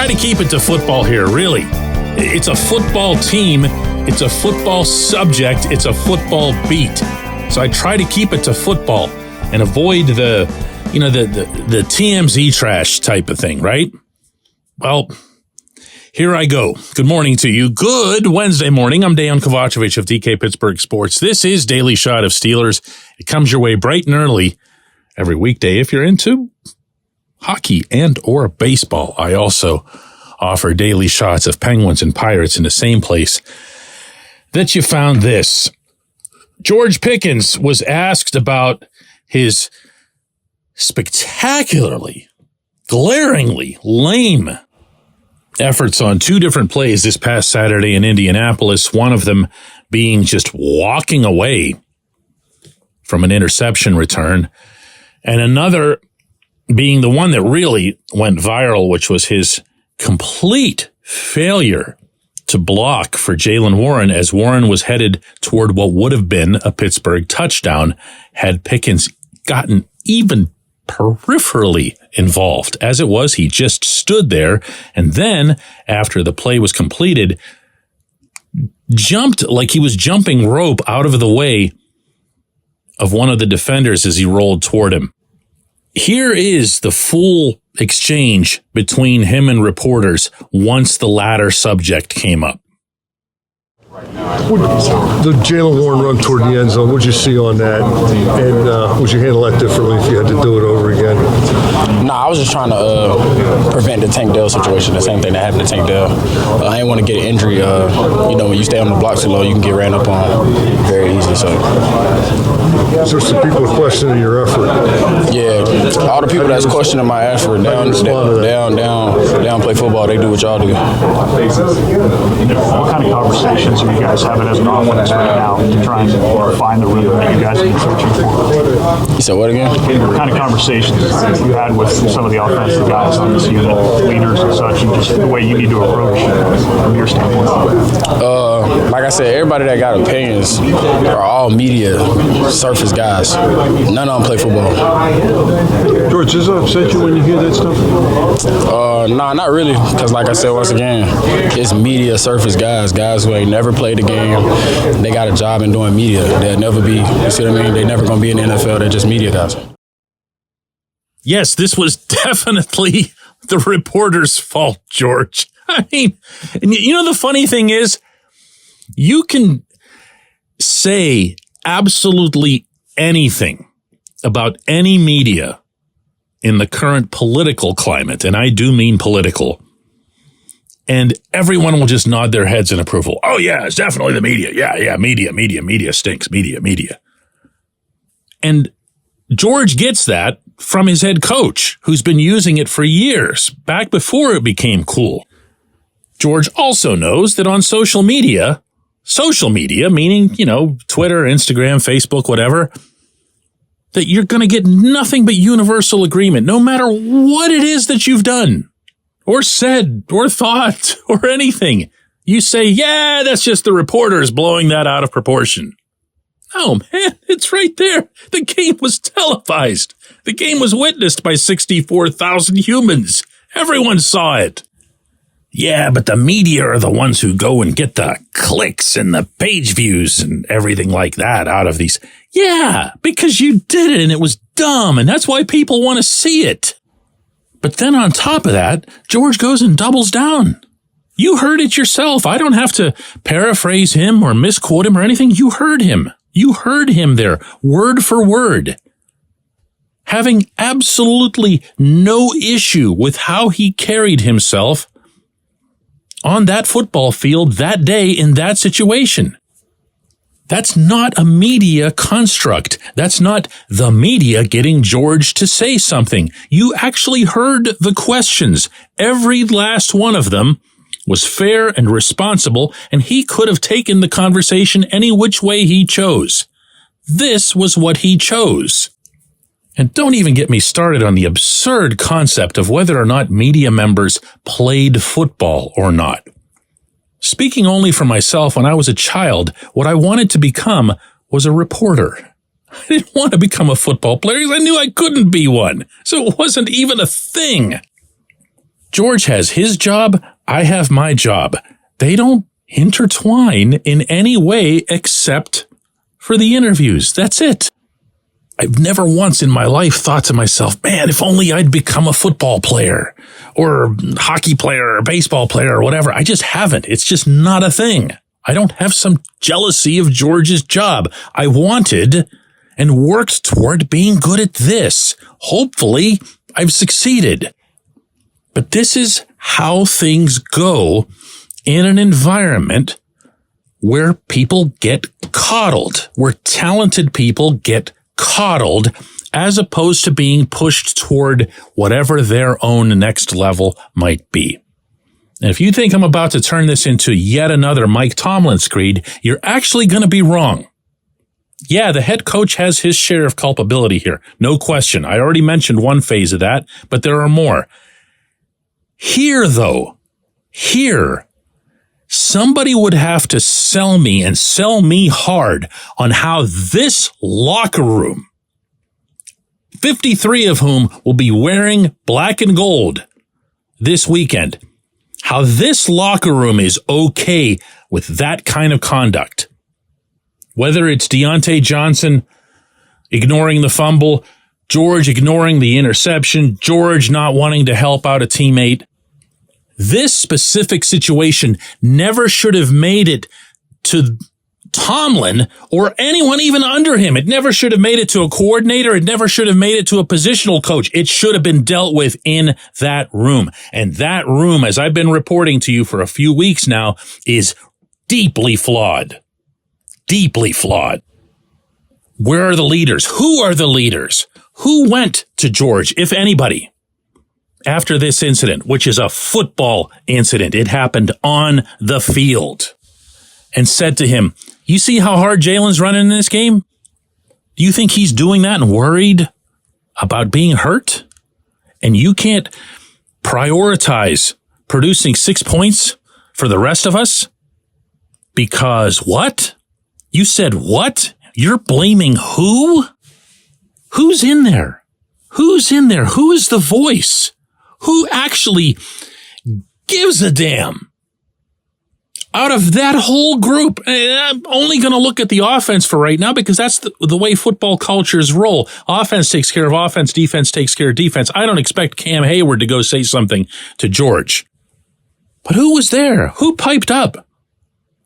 to keep it to football here, really. It's a football team. It's a football subject. It's a football beat. So I try to keep it to football and avoid the TMZ trash type of thing, right? Well, here I go. Good morning to you. Good Wednesday morning. I'm Dejan Kovacevic of DK Pittsburgh Sports. This is Daily Shot of Steelers. It comes your way bright and early every weekday if you're into hockey and or baseball. I also offer daily shots of Penguins and Pirates in the same place that you found this. George Pickens was asked about his spectacularly, glaringly lame efforts on two different plays this past Saturday in Indianapolis, one of them being just walking away from an interception return, and another being the one that really went viral, which was his complete failure to block for Jaylen Warren as Warren was headed toward what would have been a Pittsburgh touchdown had Pickens gotten even peripherally involved. As it was, he just stood there and then, after the play was completed, jumped like he was jumping rope out of the way of one of the defenders as he rolled toward him. Here is the full exchange between him and reporters once the latter subject came up. The Jaylen Warren run toward the end zone, what did you see on that? And would you handle that differently if you had to do it over again? Nah, I was just trying to prevent the Tank Dell situation, the same thing that happened to Tank Dell. I didn't want to get an injury. When you stay on the block too low, you can get ran up on very easily. So, there's some people questioning your effort. Yeah, all the people that's questioning my effort, down play football, they do what y'all do. What kind of conversations are you guys having as an offense right now to try and find the rhythm that you guys have been searching for? You said what again? What kind of conversations you had with some of the offensive guys on this unit, leaders and such, and just the way you need to approach from your standpoint? Like I said, everybody that got opinions are all media surface guys. None of them play football. George, does it upset you when you hear that stuff? Nah, not really. Because like I said, once again, it's media surface guys who ain't never played the game. They got a job in doing media. They'll never be, you see what I mean? They're never going to be in the NFL. They're just media guys. Yes, this was definitely the reporter's fault, George. I mean, and the funny thing is, you can say absolutely anything about any media in the current political climate, and I do mean political, and everyone will just nod their heads in approval. Oh, yeah, it's definitely the media. Yeah, media stinks. Media. And George gets that from his head coach, who's been using it for years, back before it became cool. George also knows that on social media, meaning, Twitter, Instagram, Facebook, whatever, that you're going to get nothing but universal agreement, no matter what it is that you've done or said or thought or anything. You say, yeah, that's just the reporters blowing that out of proportion. Oh, man, it's right there. The game was televised. The game was witnessed by 64,000 humans. Everyone saw it. Yeah, but the media are the ones who go and get the clicks and the page views and everything like that out of these. Yeah, because you did it and it was dumb, and that's why people want to see it. But then on top of that, George goes and doubles down. You heard it yourself. I don't have to paraphrase him or misquote him or anything. You heard him. You heard him there, word for word, having absolutely no issue with how he carried himself on that football field that day in that situation. That's not a media construct. That's not the media getting George to say something. You actually heard the questions. Every last one of them was fair and responsible, and he could have taken the conversation any which way he chose. This was what he chose. And don't even get me started on the absurd concept of whether or not media members played football or not. Speaking only for myself, when I was a child, what I wanted to become was a reporter. I didn't want to become a football player because I knew I couldn't be one. So it wasn't even a thing. George has his job. I have my job. They don't intertwine in any way except for the interviews. That's it. I've never once in my life thought to myself, man, if only I'd become a football player or hockey player or baseball player or whatever. I just haven't. It's just not a thing. I don't have some jealousy of George's job. I wanted and worked toward being good at this. Hopefully, I've succeeded. But this is how things go in an environment where people get coddled, where talented people get coddled, as opposed to being pushed toward whatever their own next level might be. And if you think I'm about to turn this into yet another Mike Tomlin screed, you're actually going to be wrong. Yeah, the head coach has his share of culpability here. No question. I already mentioned one phase of that, but there are more. Here, somebody would have to sell me and sell me hard on how this locker room, 53 of whom will be wearing black and gold this weekend, how this locker room is okay with that kind of conduct. Whether it's Deontay Johnson ignoring the fumble, George ignoring the interception, George not wanting to help out a teammate, this specific situation never should have made it to Tomlin or anyone even under him. It never should have made it to a coordinator. It never should have made it to a positional coach. It should have been dealt with in that room. And that room, as I've been reporting to you for a few weeks now, is deeply flawed. Deeply flawed. Where are the leaders? Who are the leaders? Who went to George, if anybody, after this incident, which is a football incident? It happened on the field, and said to him, you see how hard Jalen's running in this game? Do you think he's doing that and worried about being hurt? And you can't prioritize producing 6 points for the rest of us? Because what? You said what? You're blaming who? Who's in there? Who's in there? Who is the voice? Who actually gives a damn? Out of that whole group, I'm only going to look at the offense for right now because that's the way football cultures roll. Offense takes care of offense, defense takes care of defense. I don't expect Cam Hayward to go say something to George. But who was there? Who piped up?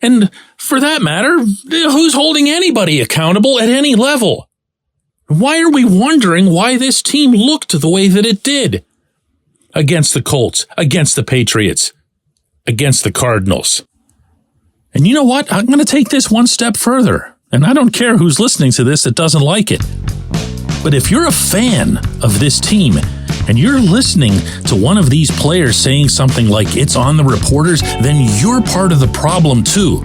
And for that matter, who's holding anybody accountable at any level? Why are we wondering why this team looked the way that it did against the Colts, against the Patriots, against the Cardinals? And you know what? I'm going to take this one step further. And I don't care who's listening to this that doesn't like it. But if you're a fan of this team and you're listening to one of these players saying something like it's on the reporters, then you're part of the problem too.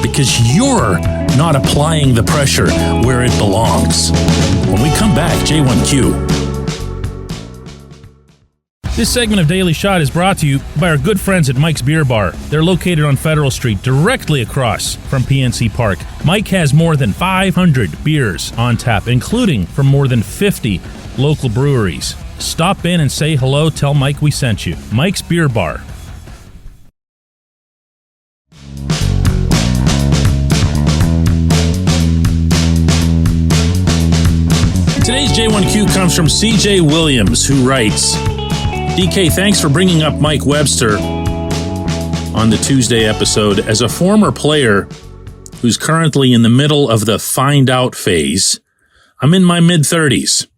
Because you're not applying the pressure where it belongs. When we come back, J1Q. This segment of Daily Shot is brought to you by our good friends at Mike's Beer Bar. They're located on Federal Street, directly across from PNC Park. Mike has more than 500 beers on tap, including from more than 50 local breweries. Stop in and say hello. Tell Mike we sent you. Mike's Beer Bar. Today's J1Q comes from CJ Williams, who writes, DK, thanks for bringing up Mike Webster on the Tuesday episode. As a former player who's currently in the middle of the find out phase, I'm in my mid-30s.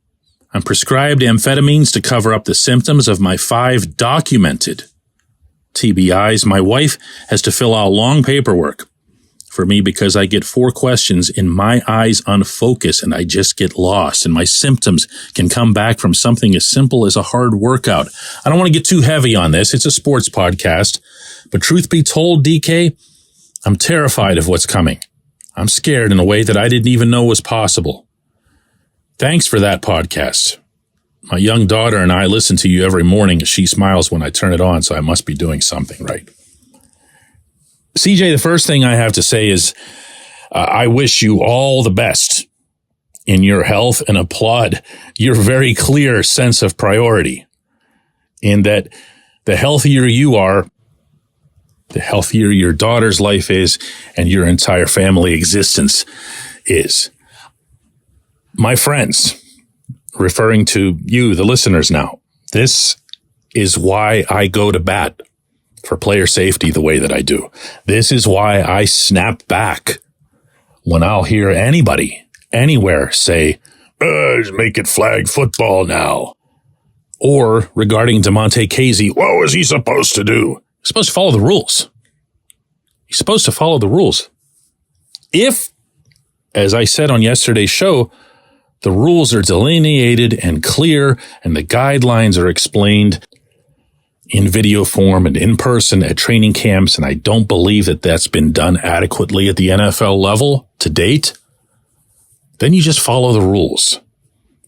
I'm prescribed amphetamines to cover up the symptoms of my 5 documented TBIs. My wife has to fill out long paperwork for me because I get 4 questions and my eyes unfocus and I just get lost, and my symptoms can come back from something as simple as a hard workout. I don't want to get too heavy on this. It's a sports podcast, but truth be told, DK, I'm terrified of what's coming. I'm scared in a way that I didn't even know was possible. Thanks for that podcast. My young daughter and I listen to you every morning. She smiles when I turn it on, so I must be doing something right. CJ, the first thing I have to say is I wish you all the best in your health and applaud your very clear sense of priority in that the healthier you are, the healthier your daughter's life is, and your entire family existence is. My friends, referring to you, the listeners now, this is why I go to bat for player safety the way that I do. This is why I snap back when I'll hear anybody, anywhere say, make it flag football now. Or regarding DeMonte Casey, what was he supposed to do? He's supposed to follow the rules. He's supposed to follow the rules. If, as I said on yesterday's show, the rules are delineated and clear and the guidelines are explained in video form and in person at training camps, and I don't believe that that's been done adequately at the NFL level to date, then you just follow the rules.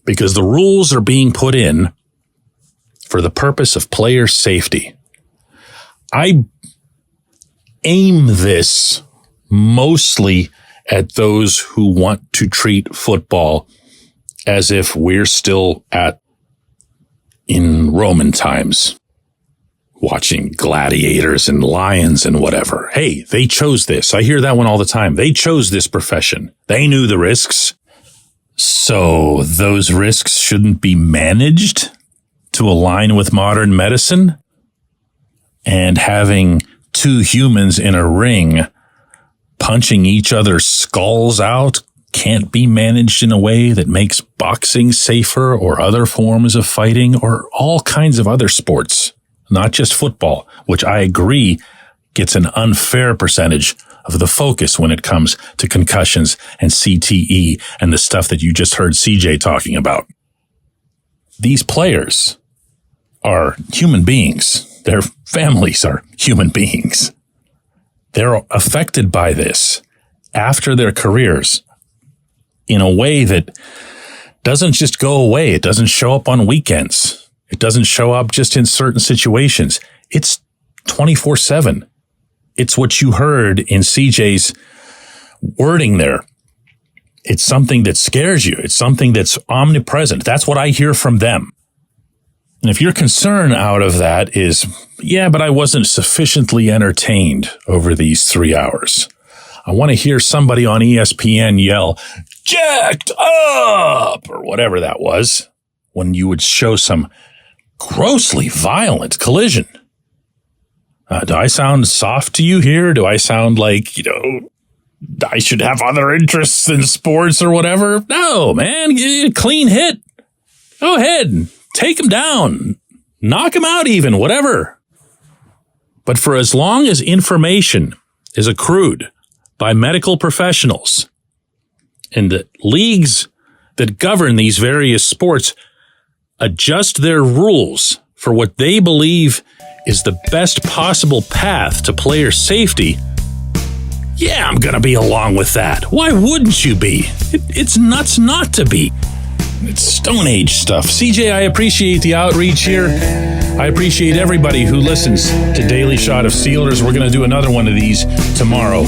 Because the rules are being put in for the purpose of player safety. I aim this mostly at those who want to treat football as if we're still in Roman times, watching gladiators and lions and whatever. Hey, they chose this. I hear that one all the time. They chose this profession. They knew the risks. So those risks shouldn't be managed to align with modern medicine, and having two humans in a ring punching each other's skulls out can't be managed in a way that makes boxing safer, or other forms of fighting, or all kinds of other sports, not just football, which I agree gets an unfair percentage of the focus when it comes to concussions and CTE and the stuff that you just heard CJ talking about. These players are human beings. Their families are human beings. They're affected by this after their careers in a way that doesn't just go away. It doesn't show up on weekends. It doesn't show up just in certain situations. It's 24/7. It's what you heard in CJ's wording there. It's something that scares you. It's something that's omnipresent. That's what I hear from them. And if your concern out of that is, yeah, but I wasn't sufficiently entertained over these 3 hours, I want to hear somebody on ESPN yell, jacked up, or whatever that was, when you would show some grossly violent collision. Do I sound soft to you here? Do I sound like, I should have other interests in sports or whatever? No, man, clean hit. Go ahead. Take him down, knock him out even, whatever. But for as long as information is accrued by medical professionals and the leagues that govern these various sports adjust their rules for what they believe is the best possible path to player safety, yeah, I'm going to be along with that. Why wouldn't you be? It's nuts not to be. It's Stone Age stuff. CJ, I appreciate the outreach here. I appreciate everybody who listens to Daily Shot of Steelers. We're going to do another one of these tomorrow.